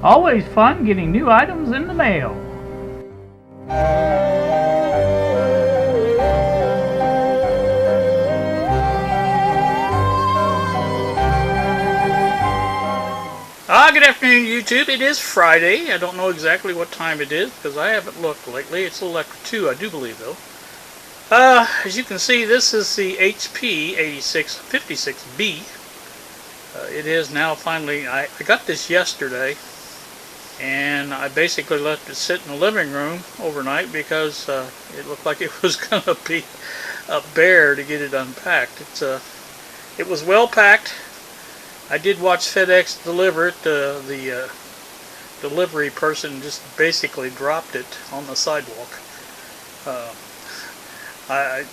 Always fun getting new items in the mail. Good afternoon, YouTube. It is Friday. I don't know exactly what time it is because I haven't looked lately. It's a little after 2, I do believe, though. As you can see, this is the HP 8656B. It is now finally, I got this yesterday, and I basically left it sit in the living room overnight because it looked like it was going to be a bear to get it unpacked. It was well packed. I did watch FedEx deliver it. The delivery person just basically dropped it on the sidewalk. I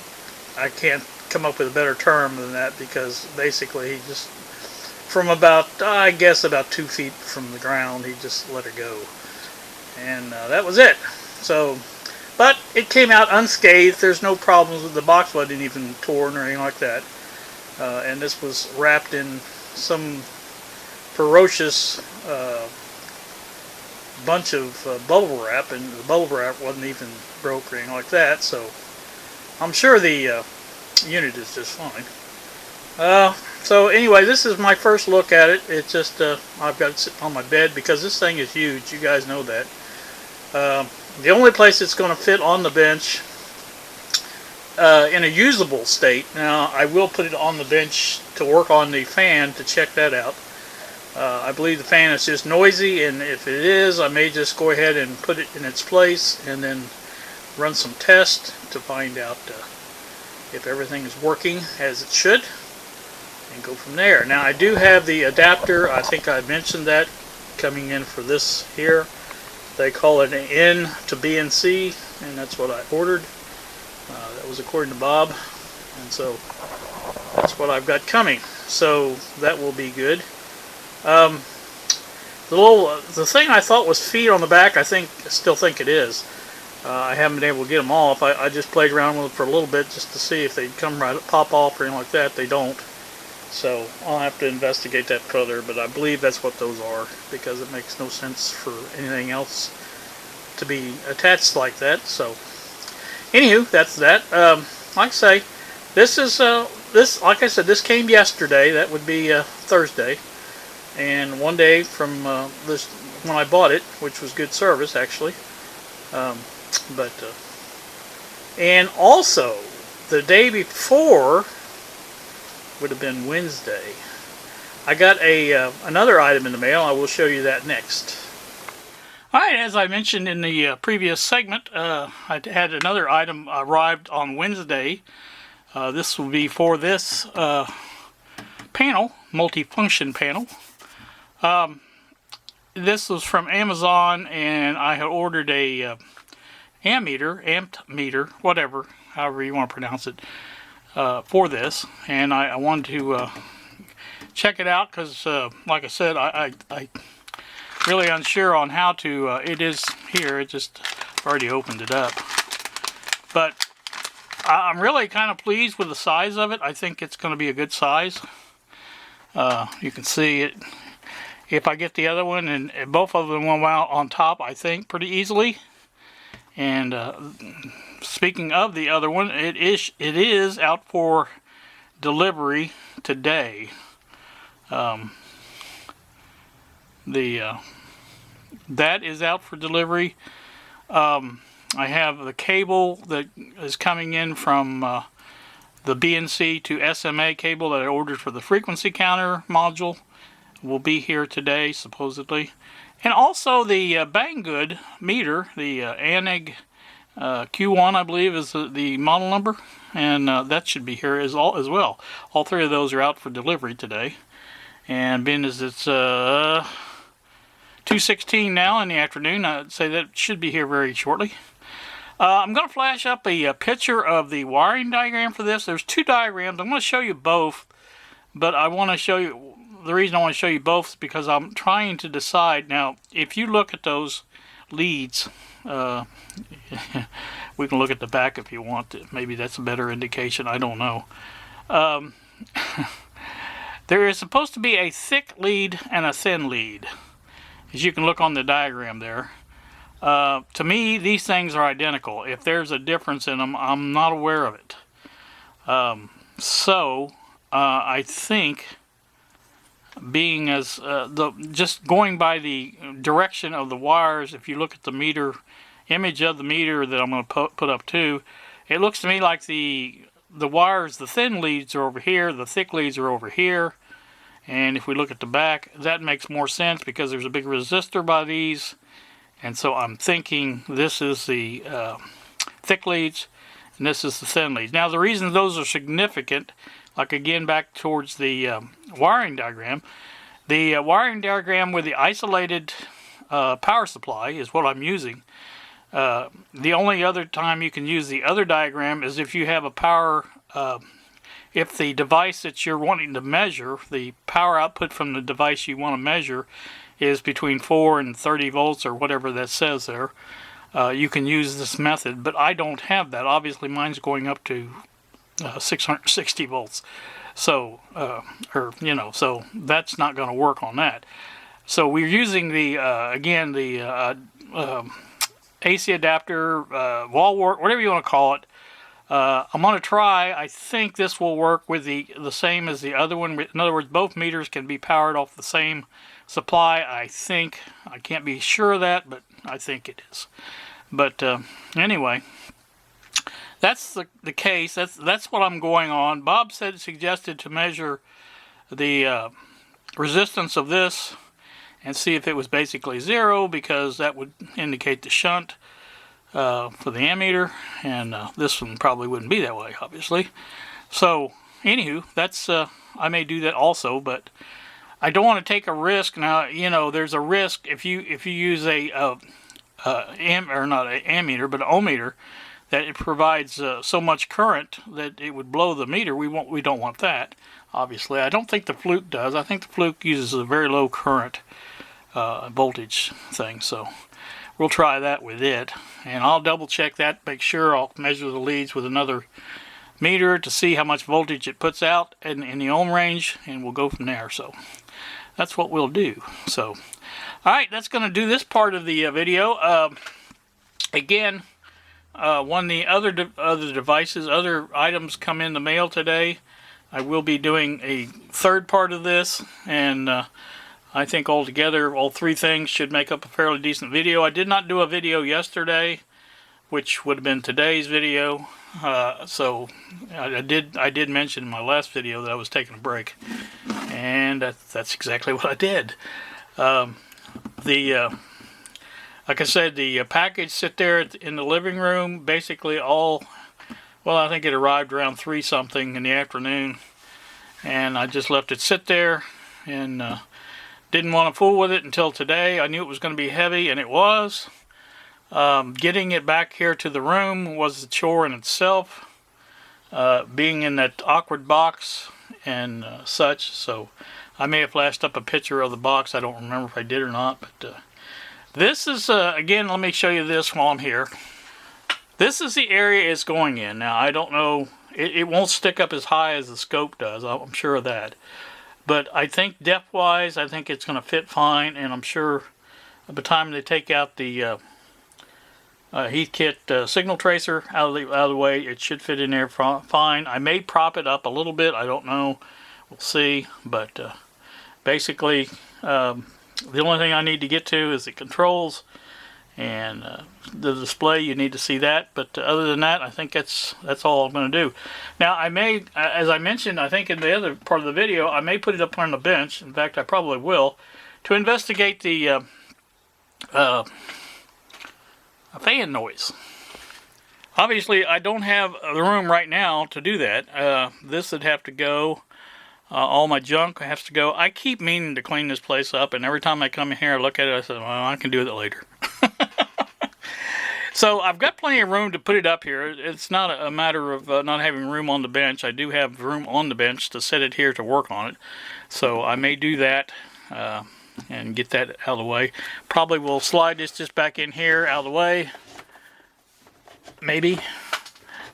can't come up with a better term than that, because basically he just, from about, I guess about 2 feet from the ground, he just let her go. And that was it. So, but it came out unscathed. There's no problems with the box. Wasn't even torn or anything like that. And this was wrapped in some ferocious bunch of bubble wrap, and the bubble wrap wasn't even broke or anything like that, so I'm sure the unit is just fine. So anyway, this is my first look at it. It's just I've got it sitting on my bed because this thing is huge. You guys know that. The only place it's going to fit on the bench in a usable state. Now, I will put it on the bench to work on the fan to check that out. I believe the fan is just noisy, and if it is, I may just go ahead and put it in its place and then run some tests to find out if everything is working as it should, and go from there. Now, I do have the adapter. I think I mentioned that, coming in for this here. They call it an N to BNC, and that's what I ordered. That was according to Bob, and so that's what I've got coming. So that will be good. The thing I thought was feet on the back, I still think it is. I haven't been able to get them off. I just played around with it for a little bit just to see if they'd pop off or anything like that. They don't. So I'll have to investigate that further, but I believe that's what those are, because it makes no sense for anything else to be attached like that. So anywho, that's that. Like I say, this is like I said, this came yesterday. That would be Thursday, and one day from this when I bought it, which was good service actually. And also the day before would have been Wednesday. I got another item in the mail. I will show you that next. Alright, as I mentioned in the previous segment, I had another item arrived on Wednesday. This will be for this panel, multifunction panel. This was from Amazon, and I had ordered a amped meter, whatever, however you want to pronounce it, for this. And I wanted to check it out because, like I said, I really unsure on how to, it is here, it just already opened it up. But I'm really kind of pleased with the size of it. I think it's going to be a good size. You can see it. If I get the other one, and both of them went out on top, I think, pretty easily. And speaking of the other one, it is out for delivery today. That is out for delivery. I have the cable that is coming in from the BNC to SMA cable that I ordered for the frequency counter module. Will be here today, supposedly. And also the Banggood meter, the ANEG Q1, I believe, is the model number. And that should be here as well. All three of those are out for delivery today. And being as it's 2:16 now in the afternoon, I'd say that should be here very shortly. I'm going to flash up a picture of the wiring diagram for this. There's two diagrams. I'm going to show you both, but I want to show you, the reason I want to show you both is because I'm trying to decide. Now, if you look at those leads, we can look at the back if you want to. Maybe that's a better indication. I don't know. There is supposed to be a thick lead and a thin lead. as you can look on the diagram there. To me, these things are identical. If there's a difference in them, I'm not aware of it. I think, being as just going by the direction of the wires, if you look at the meter image of the meter that I'm going to put up too, it looks to me like the wires, the thin leads are over here, the thick leads are over here. And if we look at the back, that makes more sense because there's a big resistor by these. And so I'm thinking this is the thick leads and this is the thin leads. Now the reason those are significant, like again back towards the wiring diagram, the wiring diagram with the isolated power supply is what I'm using. The only other time you can use the other diagram is if you have a power, if the device that you're wanting to measure, the power output from the device you want to measure is between 4 and 30 volts or whatever that says there, you can use this method, but I don't have that. Obviously mine's going up to 660 volts. So, so that's not going to work on that. So we're using the, again, the AC adapter, wall wart, whatever you want to call it. I'm going to try. I think this will work with the same as the other one. In other words, both meters can be powered off the same supply. I think. I can't be sure of that, but I think it is. But anyway, that's the case. That's what I'm going on. Bob suggested to measure the resistance of this and see if it was basically 0, because that would indicate the shunt for the ammeter, and this one probably wouldn't be that way, obviously. So anywho, that's I may do that also, but I don't want to take a risk. Now, there's a risk if you use a not an ammeter, but an ohmmeter, that it provides so much current that it would blow the meter. We don't want that, obviously. I don't think the Fluke does. I think the Fluke uses a very low current voltage thing, so we'll try that with it, and I'll double check that, make sure. I'll measure the leads with another meter to see how much voltage it puts out in the ohm range, and we'll go from there. So that's what we'll do. So alright, that's going to do this part of the video. Again, when the other devices, other items come in the mail today, I will be doing a third part of this, and I think altogether all three things should make up a fairly decent video. I did not do a video yesterday, which would have been today's video. So I did mention in my last video that I was taking a break, and that's exactly what I did. Like I said, the package sit there in the living room, basically all, well, I think it arrived around 3 something in the afternoon, and I just left it sit there, and didn't want to fool with it until today. I knew it was going to be heavy, and it was. Getting it back here to the room was a chore in itself. Being in that awkward box and such, so I may have flashed up a picture of the box. I don't remember if I did or not, but this is, again, let me show you this while I'm here. This is the area it's going in. Now, I don't know, it won't stick up as high as the scope does, I'm sure of that. But I think depth-wise, I think it's going to fit fine, and I'm sure by the time they take out the Heathkit signal tracer out of the way, it should fit in there fine. I may prop it up a little bit, I don't know, we'll see. But basically, the only thing I need to get to is the controls and the display. You need to see that, but other than that, I think that's all I'm going to do. Now, I may, as I mentioned, I think in the other part of the video, I may put it up on the bench. In fact, I probably will, to investigate the fan noise. Obviously, I don't have the room right now to do that. This would have to go. All my junk has to go. I keep meaning to clean this place up, and every time I come in here, I look at it, I say, well, I can do that later. So I've got plenty of room to put it up here. It's not a matter of not having room on the bench. I do have room on the bench to set it here to work on it. So I may do that and get that out of the way. Probably will slide this just back in here out of the way. Maybe.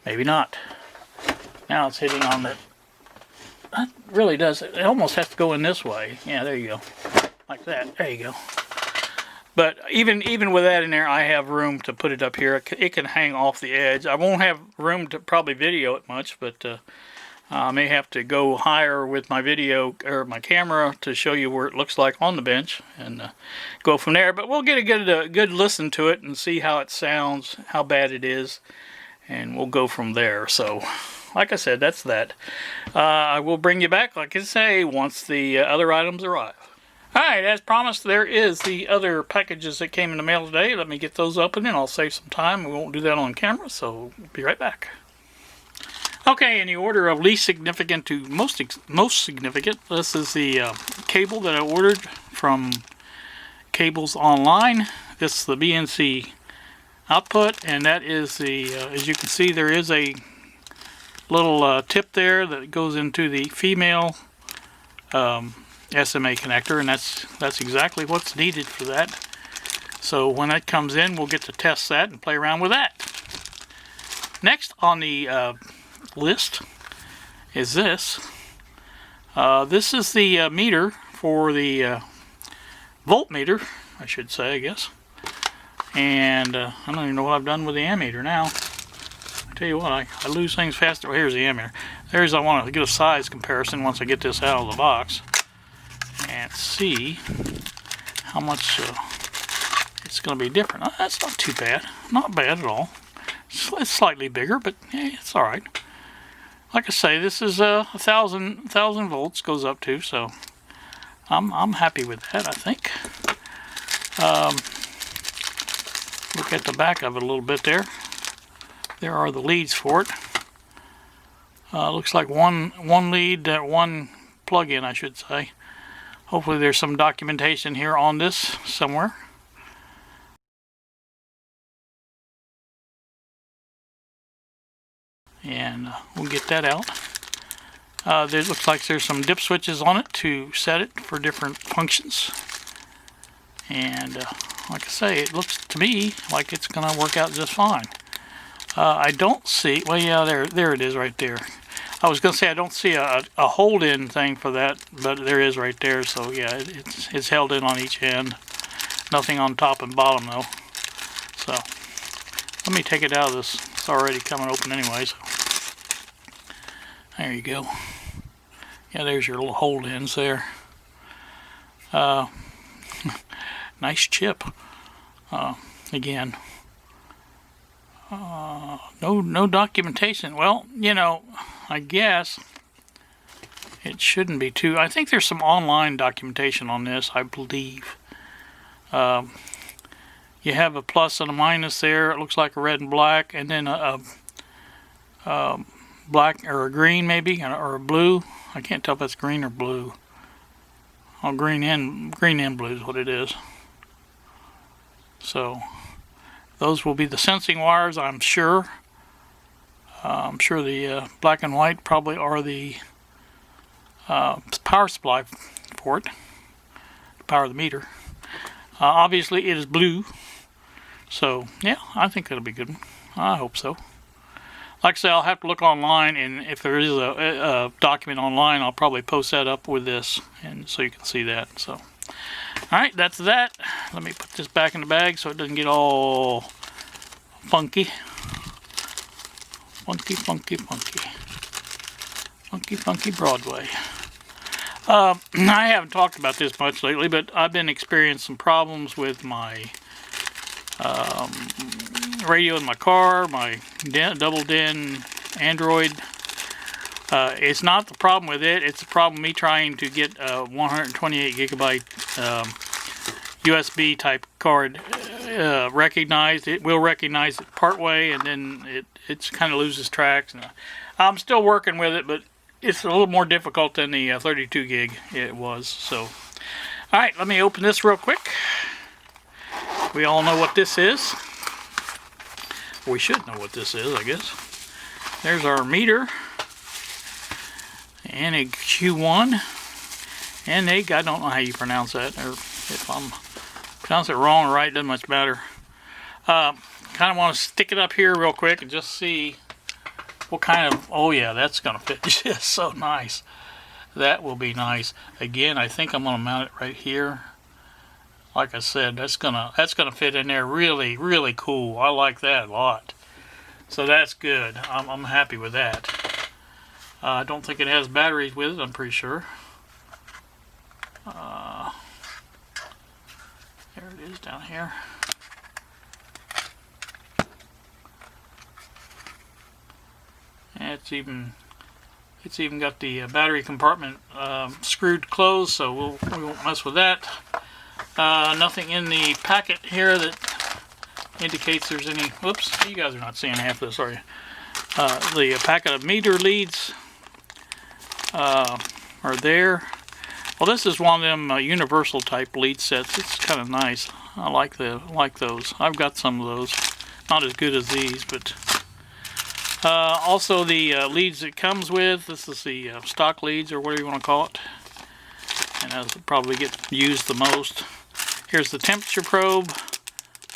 Maybe not. Now it's hitting on the... That really does. It almost has to go in this way. Yeah, there you go. Like that. There you go. But even with that in there, I have room to put it up here. It can hang off the edge. I won't have room to probably video it much, but I may have to go higher with my video or my camera to show you where it looks like on the bench and go from there. But we'll get a good listen to it and see how it sounds, how bad it is, and we'll go from there. So, like I said, that's that. I will bring you back, like I say, once the other items arrive. Alright, as promised, there is the other packages that came in the mail today. Let me get those open and I'll save some time. We won't do that on camera, so be right back. Okay, in the order of least significant to most significant, this is the cable that I ordered from Cables Online. This is the BNC output, and that is the, as you can see, there is a little tip there that goes into the female SMA connector, and that's exactly what's needed for that. So when that comes in, we'll get to test that and play around with that. Next on the list is this. This is the meter for the voltmeter, I should say, I guess. And I don't even know what I've done with the ammeter now. I tell you what, I lose things faster. Well, here's the ammeter. I want to get a size comparison once I get this out of the box and see how much it's going to be different. That's not too bad. Not bad at all. It's slightly bigger, but yeah, it's all right. Like I say, this is 1,000 volts goes up to, so I'm happy with that, I think. Look at the back of it a little bit there. There are the leads for it. Looks like one lead, one plug-in, I should say. Hopefully there's some documentation here on this somewhere. And we'll get that out. There looks like there's some dip switches on it to set it for different functions. And like I say, it looks to me like it's going to work out just fine. I don't see, well, yeah, there it is right there. I was going to say I don't see a hold-in thing for that, but there is right there. So yeah, it's held in on each end. Nothing on top and bottom though. So let me take it out of this. It's already coming open anyway. So there you go. Yeah, there's your little hold-ins there. Nice chip. Again. No documentation. Well, you know, I guess it shouldn't be too. I think there's some online documentation on this, I believe. You have a plus and a minus there. It looks like a red and black, and then a black or a green maybe, or a blue. I can't tell if that's green or blue. Oh, green and blue is what it is. So those will be the sensing wires, I'm sure. I'm sure the black and white probably are the power supply for it, to power the meter. Obviously it is blue, so yeah, I think that'll be good. I hope so. Like I say, I'll have to look online, and if there is a document online, I'll probably post that up with this, and so you can see that. So, all right, that's that. Let me put this back in the bag so it doesn't get all funky. Funky Broadway. I haven't talked about this much lately, but I've been experiencing some problems with my radio in my car, my double DIN Android. It's not the problem with it, it's the problem me trying to get a 128 gigabyte USB type card recognized. It will recognize it partway, and then it kind of loses tracks. I'm still working with it, but it's a little more difficult than the 32 gig it was. So, alright, let me open this real quick. We all know what this is. We should know what this is, I guess. There's our meter. NAQ1. NAQ, I don't know how you pronounce that, or if I'm pronounce it wrong or right, doesn't much matter. Kind of want to stick it up here real quick and just see what kind of, oh yeah, that's going to fit just so nice. That will be nice. Again, I think I'm going to mount it right here. like I said, that's gonna fit in there really, really cool. I like that a lot. So that's good. I'm happy with that. I don't think it has batteries with it, I'm pretty sure. There it is down here. And it's even got the battery compartment screwed closed, so we won't mess with that. Nothing in the packet here that indicates there's any. Whoops, you guys are not seeing half of this, are you? The packet of meter leads are there. Well, this is one of them universal type lead sets. It's kind of nice. I like those. I've got some of those. Not as good as these, but also the leads it comes with. This is the stock leads, or whatever you want to call it, and that'll probably get used the most. Here's the temperature probe,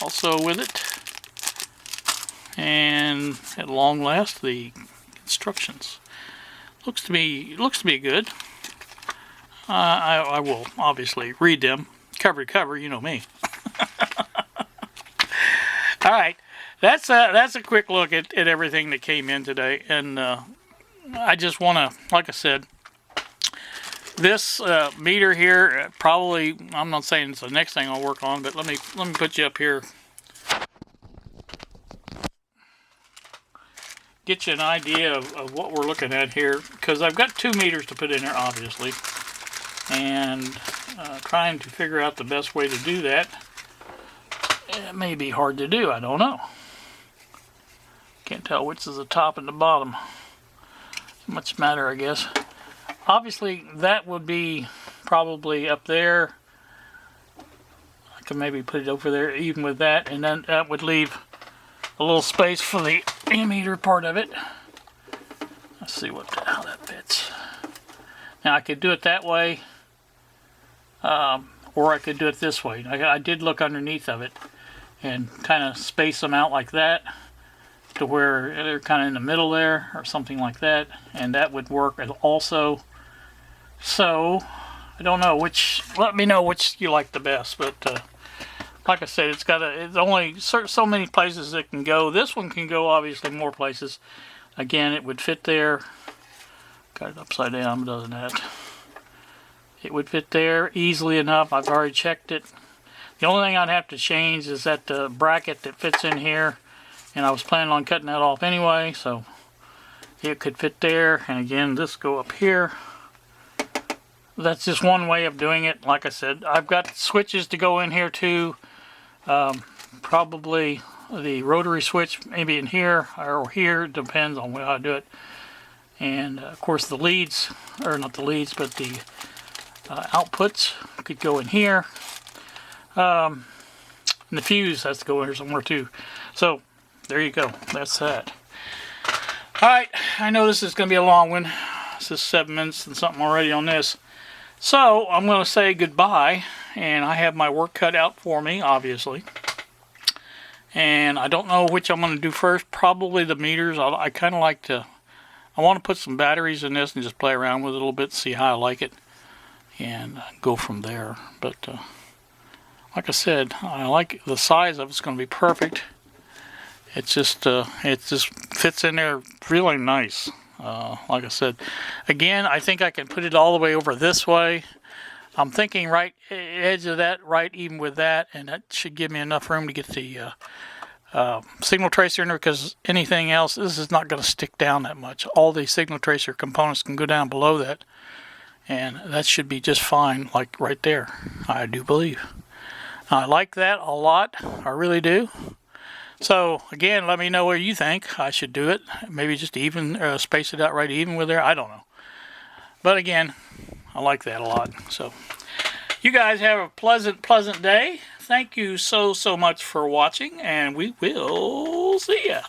also with it, and at long last the instructions. Looks to be good. I will obviously read them cover to cover. You know me. All right, that's a quick look at everything that came in today, and I just want to, like I said, this meter here probably, I'm not saying it's the next thing I'll work on, but let me put you up here, get you an idea of what we're looking at here, because I've got 2 meters to put in there, obviously, and trying to figure out the best way to do that. It may be hard to do, I don't know. Can't tell which is the top and the bottom. Much matter, I guess. Obviously, that would be probably up there. I could maybe put it over there even with that, and then that would leave a little space for the ammeter part of it. Let's see how that fits. Now, I could do it that way, or I could do it this way. I did look underneath of it and kind of space them out like that to where they're kind of in the middle there or something like that, and that would work also. So I don't know which, let me know which you like the best, but like I said, it's only so many places it can go. This one can go obviously more places. Again, it would fit there. Got it upside down, doesn't it? It would fit there easily enough. I've already checked it. The only thing I'd have to change is that bracket that fits in here, and I was planning on cutting that off anyway, so it could fit there. And again, this go up here. That's just one way of doing it. Like I said, I've got switches to go in here too. Probably the rotary switch maybe in here or here, depends on how I do it. And of course the leads, or not the leads, but the outputs could go in here. And the fuse has to go in here somewhere too. So there you go. That's that. Alright, I know this is going to be a long one. This is 7 minutes and something already on this. So I'm going to say goodbye, and I have my work cut out for me, obviously. And I don't know which I'm going to do first. Probably the meters. I kind of like to, I want to put some batteries in this and just play around with it a little bit, see how I like it, and go from there. But like I said, I like the size of it's going to be perfect. It just fits in there really nice. Like I said, again, I think I can put it all the way over this way. I'm thinking right edge of that, right even with that, and that should give me enough room to get the signal tracer in there, because anything else, this is not going to stick down that much. All the signal tracer components can go down below that, and that should be just fine, like right there, I do believe. I like that a lot, I really do. So again, let me know where you think I should do it. Maybe just even space it out right even with there. I don't know. But again, I like that a lot. So you guys have a pleasant day. Thank you so much for watching, and we will see ya.